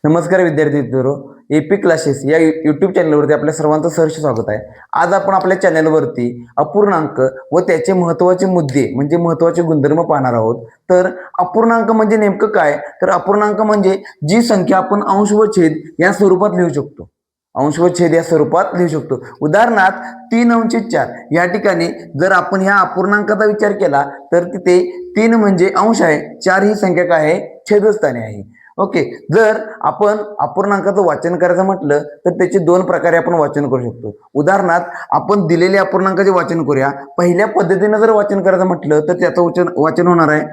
नमस्कार विद्यार्थी मित्रांनो, एपी क्लासेस या यूट्यूब चॅनलवरती आपल्या सर्वांचं सहर्ष स्वागत आहे। आज आपण आपल्या चॅनलवरती अपूर्णांक व त्याचे महत्त्वाचे मुद्दे म्हणजे महत्त्वाचे गुणधर्म पाहणार आहोत। तर अपूर्णांक म्हणजे नेमकं काय? तर अपूर्णांक म्हणजे जी संख्या आपण अंश व छेद या स्वरूपात लिहू शकतो। अंश व छेद या स्वरूपात लिहू शकतो। उदाहरणार्थ 3/4 या ठिकाणी जर आपण ह्या अपूर्णांकाचा विचार केला तर तिथे 3 म्हणजे अंश आहे, 4 ही संख्या काय आहे? छेदस्थानी आहे। ओके, जर आपण अपूर्णांकाचं वाचन करायचं म्हटलं तर त्याचे दोन प्रकारे आपण वाचन करू शकतो। उदाहरणार्थ आपण दिलेल्या अपूर्णांकाचे वाचन करूया। पहिल्या पद्धतीने जर वाचन करायचं म्हटलं तर त्याचं वाचन होणार आहे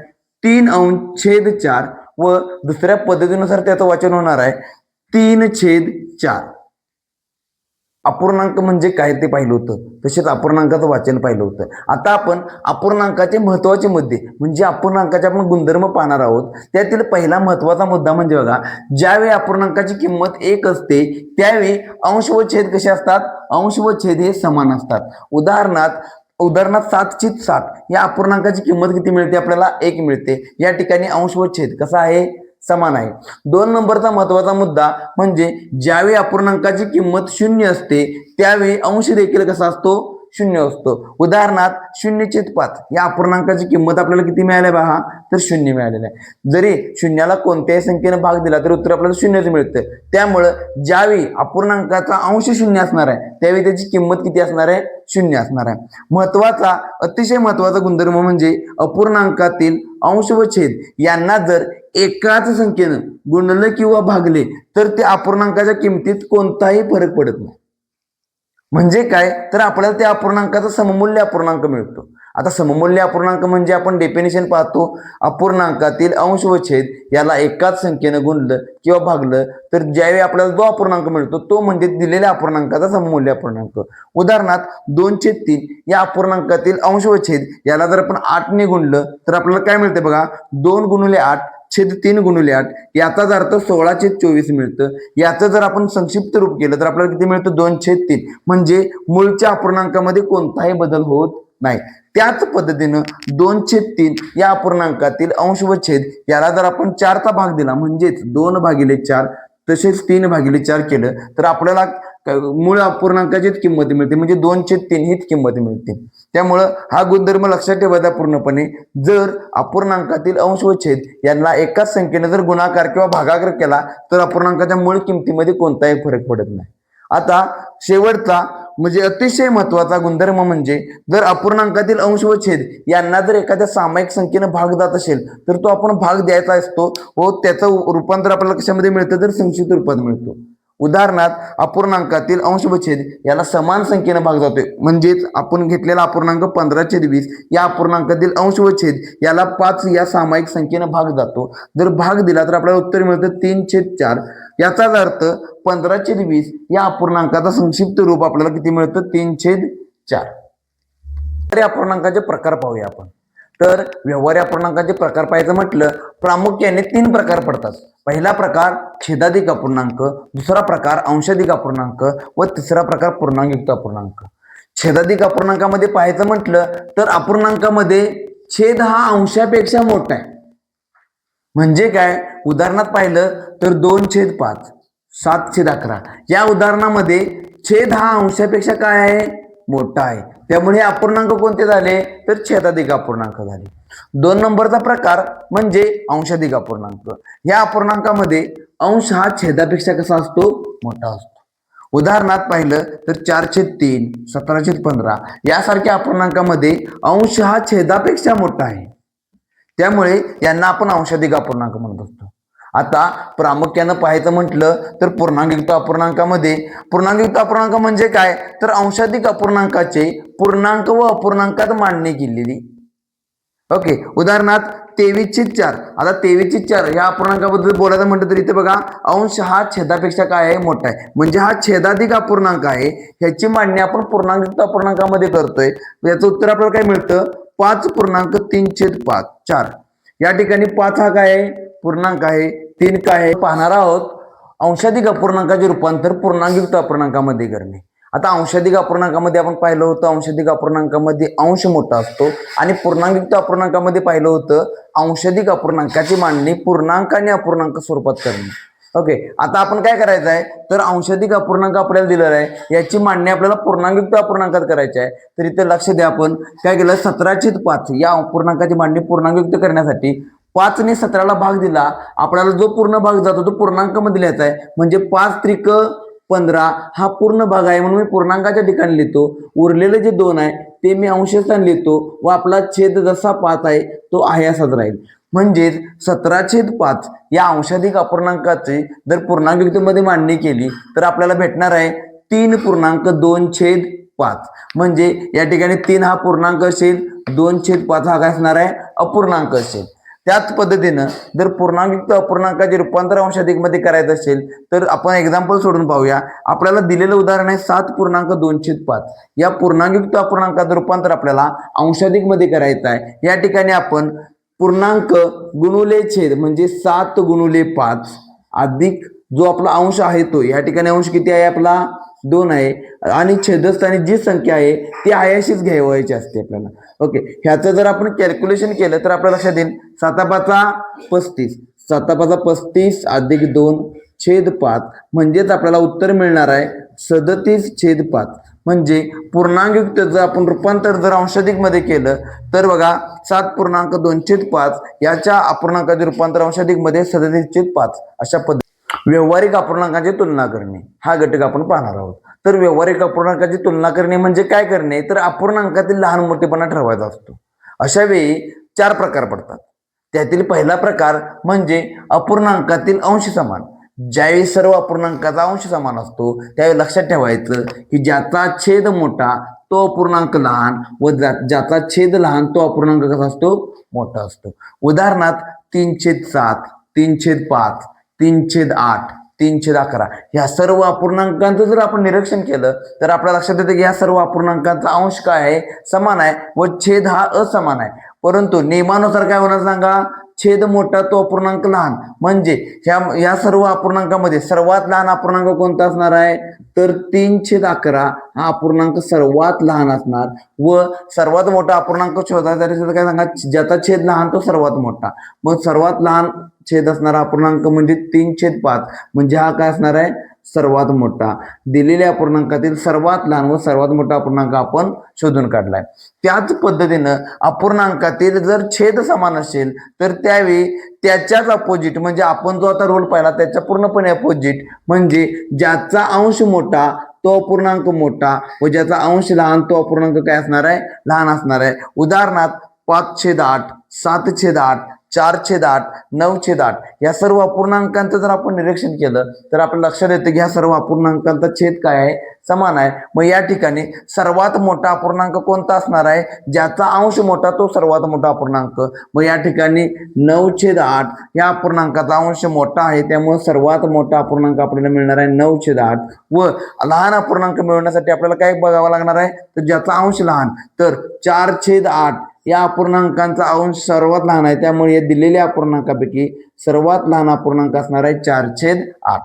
3/4 व दुसऱ्या पद्धतीनुसार त्याचं वाचन होणार आहे 3/4। अपूर्णांक म्हणजे काय ते पाहिलं होतं, तसेच अपूर्णांकाचं वाचन पाहिलं होतं। आता आपण अपूर्णांकाचे महत्त्वाचे मुद्दे म्हणजे अपूर्णांकाचे आपण गुणधर्म पाहणार आहोत। त्यातील पहिला महत्त्वाचा मुद्दा म्हणजे बघा, ज्यावेळी अपूर्णांकाची किंमत 1 असते त्यावेळी अंश व छेद कसे असतात? अंश व छेद हे समान असतात। उदाहरणार्थ 7/7 या अपूर्णांकाची किंमत किती मिळते? आपल्याला 1 मिळते। या ठिकाणी अंश व छेद कसा आहे? समान आहे। 2 नंबरचा महत्त्वाचा मुद्दा म्हणजे ज्यावेळी अपूर्णांकाची किंमत 0 असते त्यावेळी अंश देखील कसा असतो? 0 असतो। उदाहरणार्थ 0/5 या अपूर्णांकाची किंमत आपल्याला किती मिळाली पहा? तर 0 मिळालेलं आहे। जरी शून्याला कोणत्याही संख्येने भाग दिला तर उत्तर आपल्याला 0च मिळतं। त्यामुळे ज्यावेळी अपूर्णांकाचा अंश 0 असणार आहे त्यावेळी त्याची किंमत किती असणार आहे? 0 असणार आहे। अतिशय महत्त्वाचा गुणधर्म म्हणजे अपूर्णांकातील अंश व छेद यांना जर एकाच संख्येनं गुणले किंवा भागले तर त्या अपूर्णांकाच्या किमतीत कोणताही फरक पडत नाही। म्हणजे काय? तर आपल्याला त्या अपूर्णांकाचा सममूल्य अपूर्णांक मिळतो। आता सममूल्य अपूर्णांक म्हणजे आपण डेफिनेशन पाहतो, अपूर्णांकातील अंश व छेद याला एकाच संख्येनं गुणलं किंवा भागलं तर ज्यावेळी आपल्याला जो अपूर्णांक मिळतो तो म्हणजे दिलेल्या अपूर्णांकाचा सममूल्य अपूर्णांक। उदाहरणार्थ 2/3 या अपूर्णांकातील अंश व छेद याला जर आपण 8 ने गुणलं तर आपल्याला काय मिळते बघा? 2 × 8 छेद 3 × 8 याचाच अर्थ 16/24 मिळतं। याचं जर आपण संक्षिप्त रूप केलं तर आपल्याला किती मिळतं? 2/3 म्हणजे मूळच्या अपूर्णांकामध्ये कोणताही बदल होत नाही। त्याच पद्धतीनं 2/3 या अपूर्णांकातील अंश व छेद याला जर आपण 4चा भाग दिला म्हणजेच 2/4 तसेच 3/4 केलं तर आपल्याला मूळ अपूर्णांकाचीच किंमत मिळते म्हणजे 2/3 हीच किंमत मिळते। त्यामुळं हा गुणधर्म लक्षात ठेवायचा पूर्णपणे, जर अपूर्णांकातील अंश व छेद यांना एकाच संख्येने जर गुणाकार किंवा भागाकार केला तर अपूर्णांकाच्या मूळ किमतीमध्ये कोणताही फरक पडत नाही। आता शेवटचा म्हणजे अतिशय महत्त्वाचा गुणधर्म म्हणजे जर अपूर्णांकातील अंश व छेद यांना जर एखाद्या सामायिक संख्येने भाग जात असेल तर तो आपण भाग द्यायचा असतो व त्याचं रूपांतर आपल्याला कशामध्ये मिळतं? तर संक्षिप्त रूपात मिळतो। उदाहरणार्थ अपूर्णांकातील अंश व छेद याला समान संख्येने भाग जातोय म्हणजेच आपण घेतलेला अपूर्णांक 15/20 या अपूर्णांकातील अंश व छेद याला 5 या सामायिक संख्येने भाग जातो। जर भाग दिला तर आपल्याला उत्तर मिळतं 3/4। याचाच अर्थ 15/20 या अपूर्णांकाचा संक्षिप्त रूप आपल्याला किती मिळतं? 3/4। तर अपूर्णांकाचे प्रकार पाहूया आपण। तर व्यवहारी अपूर्णांकाचे प्रकार पाहायचं म्हटलं प्रामुख्याने 3 प्रकार पडतात। पहिला प्रकार छेदाधिक अपूर्णांक, दुसरा प्रकार अंशाधिक अपूर्णांक व तिसरा प्रकार पूर्णांकयुक्त अपूर्णांक। छेदाधिक अपूर्णांकामध्ये पाहायचं म्हटलं तर अपूर्णांकामध्ये छेद हा अंशापेक्षा मोठा आहे। म्हणजे काय? उदाहरणात पाहिलं तर 2/5 7/11 या उदाहरणामध्ये छेद हा अंशापेक्षा काय आहे? मोठा आहे। त्यामुळे हे अपूर्णांक कोणते झाले? तर छेदाधिक अपूर्णांक झाले। 2 नंबरचा प्रकार म्हणजे अंशाधिक अपूर्णांक। या अपूर्णांकामध्ये अंश हा छेदापेक्षा कसा असतो? मोठा असतो। उदाहरणात पाहिलं तर 4/3 17/15 यासारख्या अपूर्णांकामध्ये अंश हा छेदापेक्षा मोठा आहे। त्यामुळे यांना आपण अंशाधिक अपूर्णांक म्हणत असतो। आता प्रामुख्यानं पाहायचं म्हटलं तर पूर्णांकयुक्त अपूर्णांक म्हणजे काय? तर अंशाधिक अपूर्णांकाचे पूर्णांक व अपूर्णांकात मांडणी केलेली। ओके, उदाहरणार्थ 23/4 आता 23/4 या अपूर्णांकाबद्दल बोलायचं म्हटलं तर इथे बघा अंश हा छेदापेक्षा काय आहे? मोठा आहे। म्हणजे हा छेदाधिक अपूर्णांक आहे। ह्याची मांडणी आपण पूर्णांकयुक्त अपूर्णांकामध्ये करतोय। याचं उत्तर आपल्याला काय मिळतं? 5.3/4। या ठिकाणी 5 हा काय आहे? पूर्णांक आहे। 3 काय आहे? पाहणार आहोत अंशाधिक अपूर्णांकाचे रूपांतर पूर्णांकयुक्त अपूर्णांकामध्ये करणे। आता अंशाधिक अपूर्णांकामध्ये आपण पाहिलं होतं अंशाधिक अपूर्णांकामध्ये अंश मोठा असतो आणि पूर्णांकयुक्त अपूर्णांकामध्ये पाहिलं होतं अंशाधिक अपूर्णांकाची मांडणी पूर्णांक आणि अपूर्णांक स्वरूपात करणे। ओके, आता आपण काय करायचं आहे, तर अंशाधिक अपूर्णांक आपल्याला दिलेला आहे, याची मांडणी आपल्याला पूर्णांकयुक्त अपूर्णांकात करायची आहे. तर इथे लक्ष द्या, आपण काय केलं, 17/5 या अपूर्णांकाची मांडणी पूर्णांकयुक्त करण्यासाठी 5 ने 17ला भाग दिला. आपल्याला जो पूर्ण भाग जातो तो पूर्णांक मध्ये लिहायचा आहे, म्हणजे 5 त्रिक 15 हा पूर्ण भाग आहे, म्हणून मी पूर्णांकाच्या ठिकाणी लिहितो. उरलेले जे 2 आहे ते मी अंशस्थान लिहितो व आपला छेद जसा 5 आहे तो आहे असाच राहील. म्हणजेच 17/5 या अंशाधिक अपूर्णांकाची जर पूर्णांकयुक्तमध्ये मांडणी केली तर आपल्याला भेटणार आहे 3.2/5. म्हणजे या ठिकाणी 3 हा पूर्णांक असेल, 2/5 हा काय असणार आहे, अपूर्णांक असेल. त्याच पद्धतीनं जर पूर्णांकयुक्त अपूर्णांकाचे रूपांतर अंशाधिक मध्ये करायचं असेल तर आपण एक्झाम्पल सोडून पाहूया. आपल्याला दिलेलं उदाहरण आहे 7.2/5. या पूर्णांकयुक्त अपूर्णांकाचं रूपांतर आपल्याला अंशाधिक मध्ये करायचं आहे. या ठिकाणी आपण पूर्णांक गुणुले छेद म्हणजे 7 × 5 अधिक जो आपला अंश आहे तो, या ठिकाणी अंश किती आहे आपला 2 आहे, आणि छेदस्थानी जी संख्या आहे ती आहे अशीच घ्यायची असते आपल्याला. ओके, ह्याचं जर आपण कॅल्क्युलेशन केलं तर आपल्या लक्षात येईल 7×5 = 35 अधिक 2/5 म्हणजेच आपल्याला उत्तर मिळणार आहे 37/5. म्हणजे पूर्णांकयुक्तचं आपण रूपांतर जर अंशाधिक मध्ये केलं तर बघा 7.2/5 याच्या अपूर्णांकाचे रूपांतर अंशाधिक मध्ये 37/5 अशा पद्धती. व्यावहारिक अपूर्णांकाची तुलना करणे हा घटक आपण पाहणार आहोत. तर व्यावहारिक अपूर्णांकाची तुलना करणे म्हणजे काय करणे, तर अपूर्णांकातील लहान मोठेपणा ठरवायचा असतो. अशा वेळी 4 प्रकार पडतात. त्यातील पहिला प्रकार म्हणजे अपूर्णांकातील अंश समान. ज्यावेळी सर्व अपूर्णांकाचा अंश समान असतो त्यावेळी लक्षात ठेवायचं की ज्याचा छेद मोठा तो अपूर्णांक लहान व ज्याचा छेद लहान तो अपूर्णांक कसा असतो, मोठा असतो. उदाहरणार्थ 3/7, 3/5, 3/8, 3/11 ह्या सर्व अपूर्णांकांचं जर आपण निरीक्षण केलं तर आपल्या लक्षात येतं की ह्या सर्व अपूर्णांकांचा अंश काय आहे, समान आहे व छेद हा असमान आहे. परंतु नियमानुसार काय होणार सांगा, छेद मोठा तो अपूर्णांक लहान. म्हणजे ह्या सर्व अपूर्णांकामध्ये सर्वात लहान अपूर्णांक कोणता असणार आहे, तर 3/11 हा अपूर्णांक सर्वात लहान असणार. व सर्वात मोठा अपूर्णांक शोधायसाठी काय सांगा, ज्याचा छेद लहान तो सर्वात मोठा. मग सर्वात लहान छेद असणारा अपूर्णांक म्हणजे 3/5 म्हणजे हा काय असणार आहे, सर्वात मोठा. दिलेल्या अपूर्णांकातील सर्वात लहान व सर्वात मोठा अपूर्णांक आपण शोधून काढलाय. त्याच पद्धतीनं अपूर्णांकातील जर छेद समान असेल तर त्यावेळी त्याच्याच अपोजिट म्हणजे आपण जो आता रोल पाहिला त्याच्या पूर्णपणे अपोजिट म्हणजे ज्याचा अंश मोठा तो अपूर्णांक मोठा व ज्याचा अंश लहान तो अपूर्णांक काय असणार आहे, लहान असणार आहे. उदाहरणार्थ 5/8, 7/8, 4/8, 9/8 या सर्व अपूर्णांकांचं जर आपण निरीक्षण केलं तर आपल्या लक्षात येतं की ह्या सर्व अपूर्णांकांचा छेद काय आहे, समान आहे. मग या ठिकाणी सर्वात मोठा अपूर्णांक कोणता असणार आहे, ज्याचा अंश मोठा तो सर्वात मोठा अपूर्णांक. मग या ठिकाणी 9/8 या अपूर्णांकाचा अंश मोठा आहे त्यामुळे सर्वात मोठा अपूर्णांक आपल्याला मिळणार आहे 9/8. व लहान अपूर्णांक मिळवण्यासाठी आपल्याला काय बघावं लागणार आहे, तर ज्याचा अंश लहान, तर 4/8 या अपूर्णांकांचा अंश सर्वात लहान आहे त्यामुळे या दिलेल्या अपूर्णांकापैकी सर्वात लहान अपूर्णांक असणार आहे 4/8.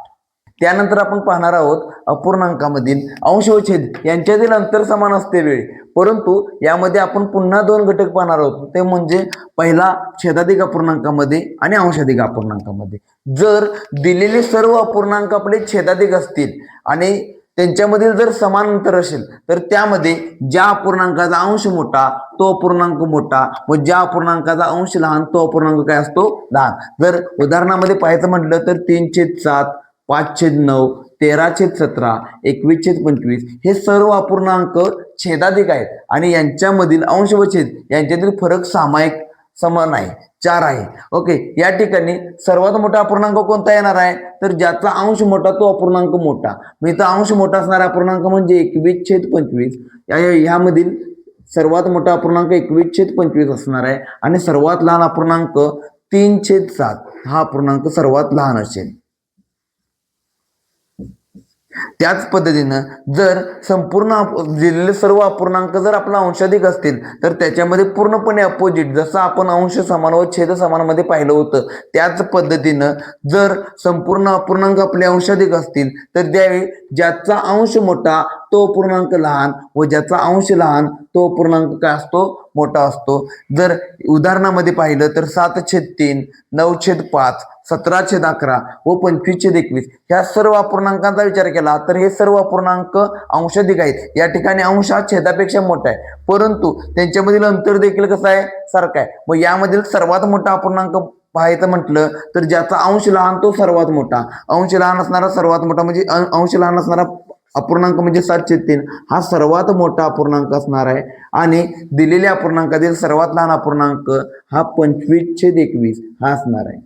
त्यानंतर आपण पाहणार आहोत अपूर्णांकामधील अंश व छेद यांच्यातील अंतर समान असते वेळी, परंतु यामध्ये आपण पुन्हा 2 घटक पाहणार आहोत. ते म्हणजे पहिला छेदाधिक अपूर्णांकामध्ये आणि अंशाधिक अपूर्णांकामध्ये. जर दिलेले सर्व अपूर्णांक आपले छेदाधिक असतील आणि त्यांच्यामधील जर समान अंतर असेल तर त्यामध्ये ज्या अपूर्णांकाचा अंश मोठा तो अपूर्णांक मोठा व ज्या अपूर्णांकाचा अंश लहान तो अपूर्णांक काय असतो, लहान. जर उदाहरणामध्ये पाहायचं म्हटलं तर 3/7, 5/9, 13/17, 21/25 हे सर्व अपूर्णांक छेदाधिक आहेत आणि यांच्यामधील अंश व छेद यांच्यातील फरक सामायिक समान आहे, 4 आहे. ओके, या ठिकाणी सर्वात मोठा अपूर्णांक कोणता येणार आहे, तर ज्याचा अंश मोठा तो अपूर्णांक मोठा. मग इथं अंश मोठा असणारा अपूर्णांक म्हणजे 21/25. यामधील सर्वात मोठा अपूर्णांक 21/25 असणार आहे आणि सर्वात लहान अपूर्णांक 3/7 हा अपूर्णांक सर्वात लहान असेल. त्याच पद्धतीनं जर संपूर्ण दिलेले सर्व अपूर्णांक जर आपला अंशाधिक असतील तर त्याच्यामध्ये पूर्णपणे अपोजिट जसं आपण अंश समान व छेद समान मध्ये पाहिलं होतं त्याच पद्धतीनं जर संपूर्ण अपूर्णांक आपले अंशाधिक असतील तर त्यावेळी ज्याचा अंश मोठा तो अपूर्णांक लहान व ज्याचा अंश लहान तो अपूर्णांक काय असतो, मोठा असतो. जर उदाहरणामध्ये पाहिलं तर 7/3, 9/5, 17/11 व 25/21 ह्या सर्व अपूर्णांकांचा विचार केला तर हे सर्व अपूर्णांक अंशाधिक आहेत. या ठिकाणी अंश हा छेदापेक्षा मोठा आहे, परंतु त्यांच्यामधील अंतर देखील कसं आहे, सारखं आहे. मग यामधील सर्वात मोठा अपूर्णांक पाहायचं म्हटलं तर ज्याचा अंश लहान तो सर्वात मोठा, अंश लहान असणारा सर्वात मोठा, म्हणजे अंश लहान असणारा अपूर्णांक म्हणजे 7/3 हा सर्वात मोठा अपूर्णांक असणार आहे. आणि दिलेल्या अपूर्णांकातील सर्वात लहान अपूर्णांक हा 25/21 हा असणार आहे.